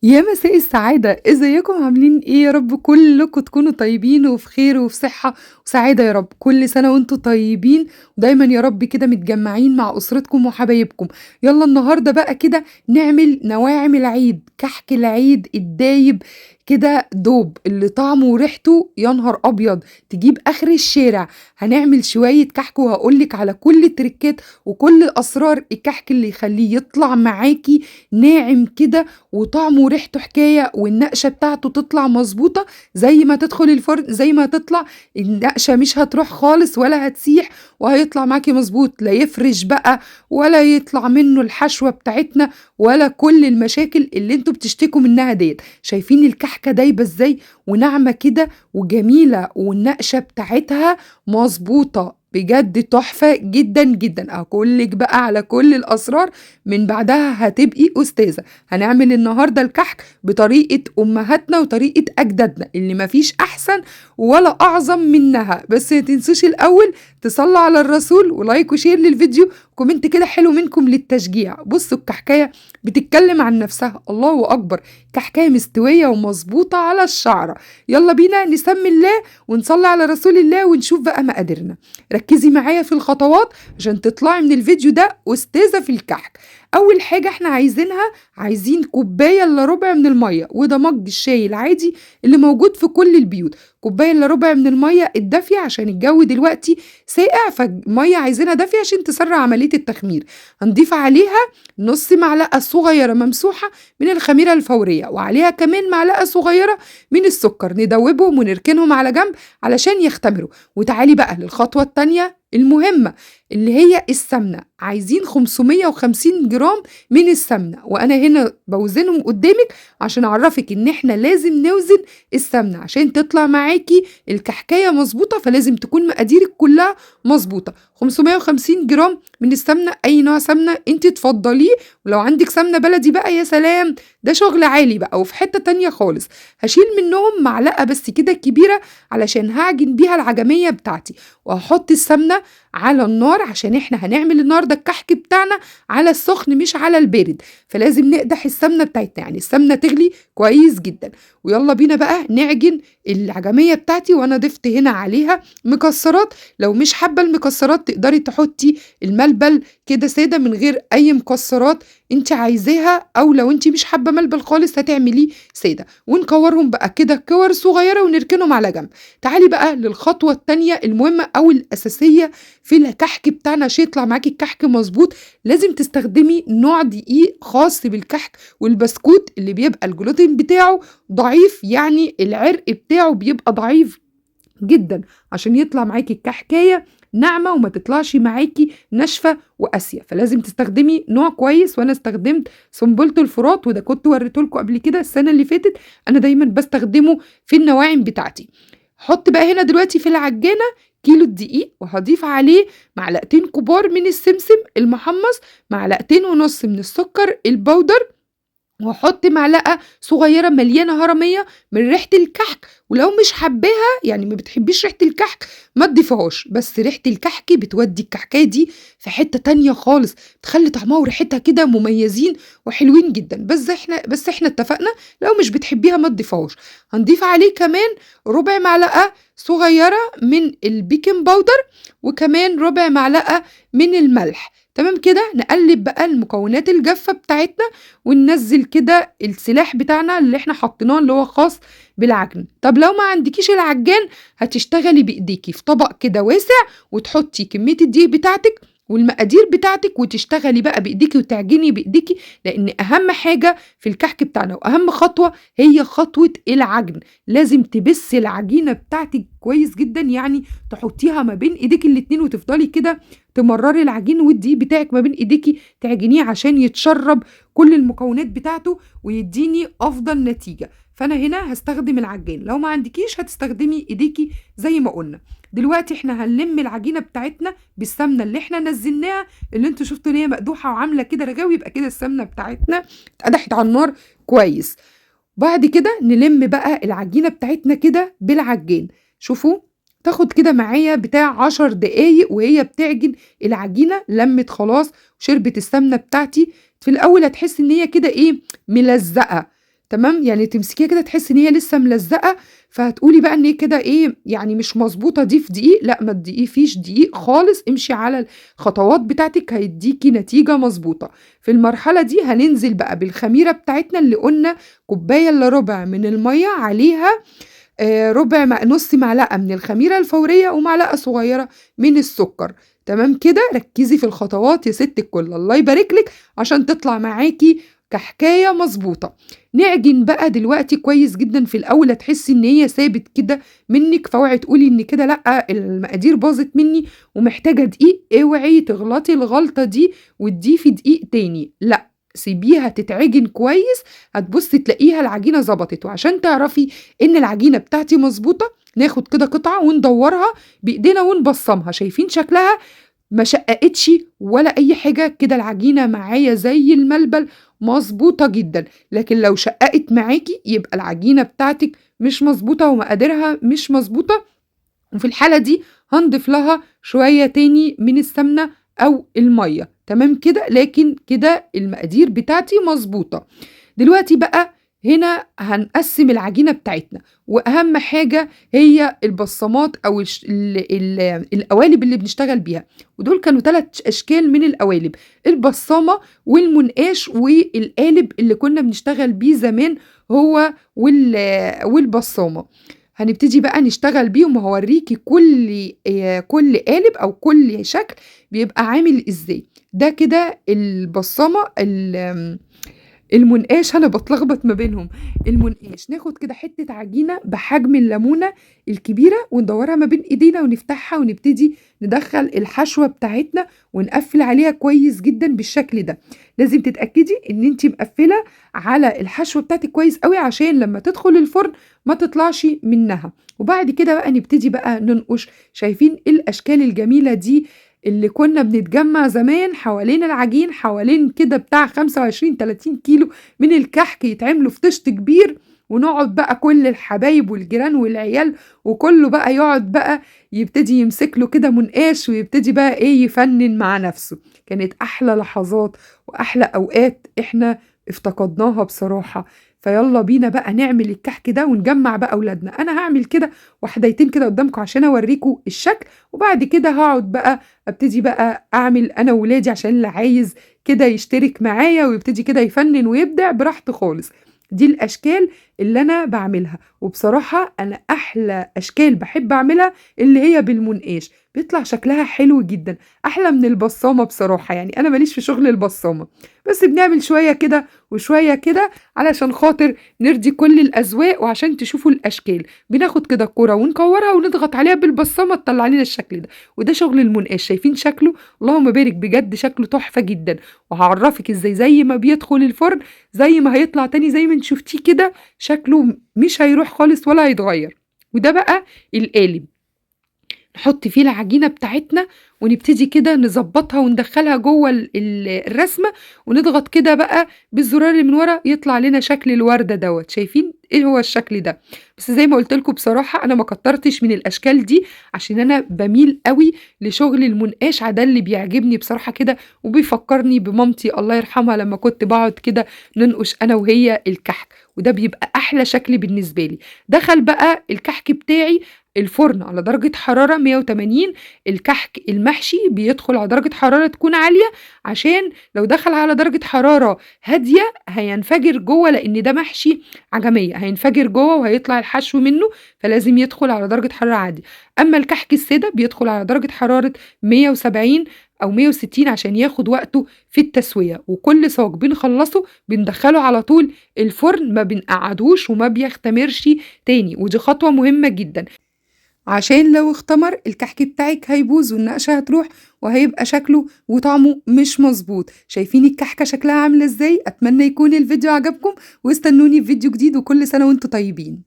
يا مساء السعادة، إزيكم عاملين إيه؟ يا رب كلكم تكونوا طيبين وفي خير وفي صحة وسعادة يا رب، كل سنة وأنتم طيبين ودايمًا يا رب كده متجمعين مع أسرتكم وحبايبكم. يالّا النهارده بقى كده نعمل نواعم العيد، كحك العيد الدايب كده دوب اللي طعمه وريحته يا نهار أبيض تجيب آخر الشارع. هنعمل شوية كحك وهاقول لِك على كل التريكات وكل أسرار الكحك اللي يخلّيه يطلع معاكِ ناعم كده وطعمه وريحته حكاية والنقشة بتاعته تطلع مضبوطة زي ما تدخل الفرن زي ما تطلع النقشة مش هتروح خالص ولا هتسيح وهيطلع معاكِ مضبوط، لا يفرش بقى ولا يطلع منه الحشوة بتاعتنا ولا كل المشاكل اللي أنتم بتشتكوا منها ديّة. شايفين الكحكة دايبة إزاي وناعمة كده وجميلة والنقشة بتاعتها مضبوطة، بجد تحفة جدًا، جدًا. هاقول لِك بقى على كل الأسرار من بعدها هتبقي أستاذة. هنعمل النهارده الكحك بطريقة أمهاتنا وطريقة أجدادنا اللي ما فيش أحسن ولا أعظم منها، بس ما تنسوش الأول تصلّوا على الرسول ولايك وشير للفيديو وكومنت كده حلو منكم للتشجيع. بُصّوا الكحكاية بتتكلم عن نفسها، الله أكبر! كحكاية مستوية ومضبوطة على الشعرة. يالّا بينا نسمّي الله ونصلّي على رسول الله ونشوف بقى مقاديرنا. ركّزي معايا في الخطوات عشان تطلعي من الفيديو ده أستاذة في الكحك. أول حاجة إحنا عايزينها، عايزين كوباية إلا ربع من المَيّة، وده مَج الشاي العادي اللي موجود في كل البيوت، كوباية إلا ربع من المَيّة الدافية عشان الجو دلوقتي ساقع، فالمَيّة عايزينها دافية عشان تسرّع عملية التخمير. هنضيف عليها نُص معلقة صغيرة ممسوحة من الخميرة الفورية، وعليها كمان معلقة صغيرة من السكر، ندوبهم ونركنهم على جنب علشان يختمروا. وتعالي بقى للخطوة التانية المهمة اللي هي السمنة، عايزين 550 جرام من السمنة، وأنا هنا باوزنهم قدامِك عشان أعرّفِك إن إحنا لازم نوزن السمنة عشان تطلع معاكِ الكحكاية مضبوطة، فلازم تكون مقاديرِك كلها مضبوطة. 550 جرام من السمنة، أي نوع سمنة أنتِ تفضّليه، ولو عندِك سمنة بلدي بقى يا سلام! ده شغل عالي بقى وفي حتّة تانية خالص. هاشيل منّهم معلقة بس كده كبيرة علشان هاعجن بيها العجمية بتاعتي، وهاحط السمنة على النار عشان إحنا هنعمل النهارده الكحك بتاعنا على السخن مش على البارد، فلازم نقدح السمنة بتاعتنا، يعني السمنة تغلي كويس جدًا. ويالّا بينا بقى نعجن العجمية بتاعتي، وأنا ضِفت هنا عليها مكسرات، لو مش حابة المكسرات تقدري تحطي الملبن كده سادة من غير أي مكسرات أنتِ عايزاها، أو لو أنتِ مش حابة ملبن خالص هتعمليه سادة، ونكورهم بقى كده كِوَر صغيرة ونركنهم على جنب. تعالي بقى للخطوة التانية المهمة أو الأساسية في الكحك بتاعنا عشان يطلع معاكِ الكحك مضبوط، لازم تستخدمي نوع دقيق خاص بالكحك والبسكوت اللي بيبقى الجلوتين بتاعه ضعيف، يعني العرق بتاعه بيبقى ضعيف جدًا عشان يطلع معاكِ الكحكاية ناعمة وما تطلعش معاكِ ناشفة وقاسية، فلازم تستخدمي نوع كويس. وأنا استخدمت سنبلة الفرات وده كنت وريته لكم قبل كده السنة اللي فاتت، أنا دايمًا باستخدمه في النواعم بتاعتي. هاحط بقى هنا دلوقتي في العجانة كيلو الدقيق، وهاضيف عليه معلقتين كبار من السمسم المحمص، معلقتين ونُص من السكر البودر، وأحط معلقة صغيرة مليانة هرمية من ريحة الكحك، ولو مش حاباها يعني ما بتحبيش ريحة الكحك ما تضيفيهاش، بس ريحة الكحك بتودّي الكحكاية دي في حتة تانية خالص، بتخلّي طعمها وريحتها كده مميزين وحلوين جدًا. بس إحنا اتفقنا لو مش بتحبيها ما تضيفيهاش. هنضيف عليه كمان ربع معلقة صغيرة من البيكنج باودر، وكمان ربع معلقة من الملح. تمام كده، نقلّب بقى المكونات الجافة بتاعتنا وننزّل كده السلاح بتاعنا اللي إحنا حطيناه اللي هو خاص بالعجن. طب لو ما عندكيش العجّان هتشتغلي بإيديكِ في طبق كده واسع وتحطي كمية الدقيق بتاعتِك والمقادير بتاعتِك وتشتغلي بقى بإيديكِ وتعجني بإيديكِ، لإن أهم حاجة في الكحك بتاعنا وأهم خطوة هي خطوة العجن. لازم تبِسّي العجينة بتاعتِك كويس جدًا، يعني تحطيها ما بين إيديكِ الاتنين وتفضلي كده تمرّري العجين والدقيق بتاعِك ما بين إيديكِ تعجنيه عشان يتشرّب كل المكونات بتاعته ويدّيني أفضل نتيجة. فأنا هنا هاستخدم العجّان، لو ما عندكيش هتستخدمي إيديكِ زي ما قُلنا. دلوقتي إحنا هنلِم العجينة بتاعتنا بالسمنة اللي إحنا نزّلناها، اللي أنتم شُفتوا إن هي مقدوحة وعاملة كده رغاوي، يبقى كده السمنة بتاعتنا اتقدحت على النار كويس. بعد كده نلِم بقى العجينة بتاعتنا كده بالعجّان، شوفوا تاخد كده معايا بتاع 10 دقايق وهي بتعجن العجينة لمِّت خلاص وشربت السمنة بتاعتي. في الأول هتحسّي إن هي كده إيه، ملزّقة، تمام، يعني تمسكيها كده تحسي إن هي لسه ملزقة، فهتقولي بقى إن هي كده إيه، يعني مش مضبوطة ضيف دقيق، لأ ما تضيفيش دقيق خالص، امشي على الخطوات بتاعتِك هيدّيكِ نتيجة مضبوطة. في المرحلة دي هننزل بقى بالخميرة بتاعتنا اللي قُلنا كوباية إلا ربع من المَيّة عليها نُص معلقة من الخميرة الفورية ومعلقة صغيرة من السكر، تمام كده؟ ركّزي في الخطوات يا سِت الكل، الله يبارك لِك عشان تطلع معاكِ كحكاية مضبوطة. نعجن بقى دلوقتي كويس جدًا، في الأول هتحسّي إن هي سابت كده منِّك، فاوعي تقولي إن كده لأ، المقادير باظت منّي ومحتاجة دقيق، اوعي تغلطي الغلطة دي وتضيفي دقيق تاني، لأ، سيبيها تتعجن كويس، هتبُصّي تلاقيها العجينة ضبطت. وعشان تعرفي إن العجينة بتاعتي مضبوطة، ناخد كده قطعة وندوّرها بإيدينا ونبصّمها، شايفين شكلها ما شقّقتش ولا أي حاجة، كده العجينة معايا زي الملبن مضبوطة جدًا. لكن لو شقّقت معاكِ يبقى العجينة بتاعتِك مش مضبوطة ومقاديرها مش مضبوطة، وفي الحالة دي هنضيف لها شوية تاني من السمنة أو المَيّة، تمام كده؟ لكن كده المقادير بتاعتي مضبوطة. دلوقتي بقى هنا هنقسّم العجينة بتاعتنا، وأهم حاجة هي البصّامات أو الش ال ال القوالب اللي بنشتغل بيها، ودول كانوا 3 أشكال من القوالب، البصّامة والمنقاش والقالب اللي كنا بنشتغل بيه زمان هو والبصّامة. هنبتدي بقى نشتغل بيهم وهاوريكِ كل قالب أو كل شكل بيبقى عامل إزاي. ده كده البصّامة المنقاش، أنا باتلخبط ما بينهم. المنقاش ناخد كده حتّة عجينة بحجم الليمونة الكبيرة وندوّرها ما بين إيدينا ونفتحها ونبتدي ندخّل الحشوة بتاعتنا ونقفّل عليها كويس جدًا بالشكل ده. لازم تتأكدي إن أنتِ مقفّلة على الحشوة بتاعتِك كويس أوي عشان لمّا تدخل الفرن ما تطلعش منّها. وبعد كده بقى نبتدي بقى ننقش، شايفين الأشكال الجميلة دي اللي كنا بنتجمّع زمان حوالين العجين، حوالين كده بتاع 25، 30 كيلو من الكحك يتعملوا في طِشت كبير، ونقعد بقى كل الحبايب والجيران والعيال وكُلّه بقى يقعد بقى يبتدي يمسك له كده منقاش ويبتدي بقى إيه، يفنّن مع نَفْسه. كانت أحلى لحظات وأحلى أوقات إحنا افتقدناها بصراحة. فيالّا بينا بقى نعمل الكحك ده ونجمّع بقى ولادنا. أنا هاعمل كده واحدتين كده قدّامكم عشان أورّيكم الشكل، وبعد كده هاقعد بقى أبتدي بقى أعمل أنا وولادي عشان اللي عايز كده يشترك معايا ويبتدي كده يفنّن ويبدع براحته خالص. دي الأشكال اللي أنا باعملها، وبصراحة أنا أحلى أشكال باحب أعملها اللي هي بالمنقاش، بيطلع شكلها حلو جدًا، أحلى من البصّامة بصراحة، يعني أنا ما ليش في شغل البصّامة، بس بنعمل شوية كده وشوية كده علشان خاطر نرضي كل الأذواق وعشان تشوفوا الأشكال. بناخد كده الكورة ونكورها ونضغط عليها بالبصّامة تطلّع لنا الشكل ده، وده شغل المنقاش. شايفين شكله؟ اللهم بارك، بجد شكله تحفة جدًا، وهاعرّفِك إزاي زي ما بيدخل الفرن زي ما هيطلع تاني زي ما أنتِ شُفتيه كده، شكله مش هيروح خالص ولا هيتغيّر. وده بقى القالب. نحط فيه العجينة بتاعتنا ونبتدي كده نضبّطها وندخّلها جوّه الرسمة ونضغط كده بقى بالزرار اللي من ورا يطلع لنا شكل الوردة دوّة. شايفين إيه هو الشكل ده؟ بس زي ما قُلت لكم بصراحة أنا ما كتّرتش من الأشكال دي عشان أنا باميل أوي لشغل المنقاش، ده اللي بيعجبني بصراحة كده وبيفكّرني بمامتي الله يرحمها لمّا كنت باقعد كده ننقش أنا وهي الكحك، وده بيبقى أحلى شكل بالنسبة لي. دخل بقى الكحك بتاعي الفرن على درجة حرارة 180. الكحك المحشي بيدخل على درجة حرارة تكون عالية، عشان لو دخل على درجة حرارة هادية هينفجر جوّه، لإن ده محشي عجمية، هينفجر جوّه وهيطلع الحشو منّه، فلازم يدخل على درجة حرارة عالية. أمّا الكحك السادة بيدخل على درجة حرارة 170 أو 160 عشان ياخد وقته في التسوية، وكل صاج بنخلّصه بندخّله على طول الفرن، ما بنقعّدهوش وما بيختمرش تاني، ودي خطوة مهمة جدًا. عشان لو اختمر الكحك بتاعِك هيبوظ والنقشة هتروح وهيبقى شكله وطعمه مش مضبوط. شايفين الكحكة شكلها عاملة إزاي؟ أتمنى يكون الفيديو عجبكم واستنوني في فيديو جديد، وكل سنة وأنتم طيبين.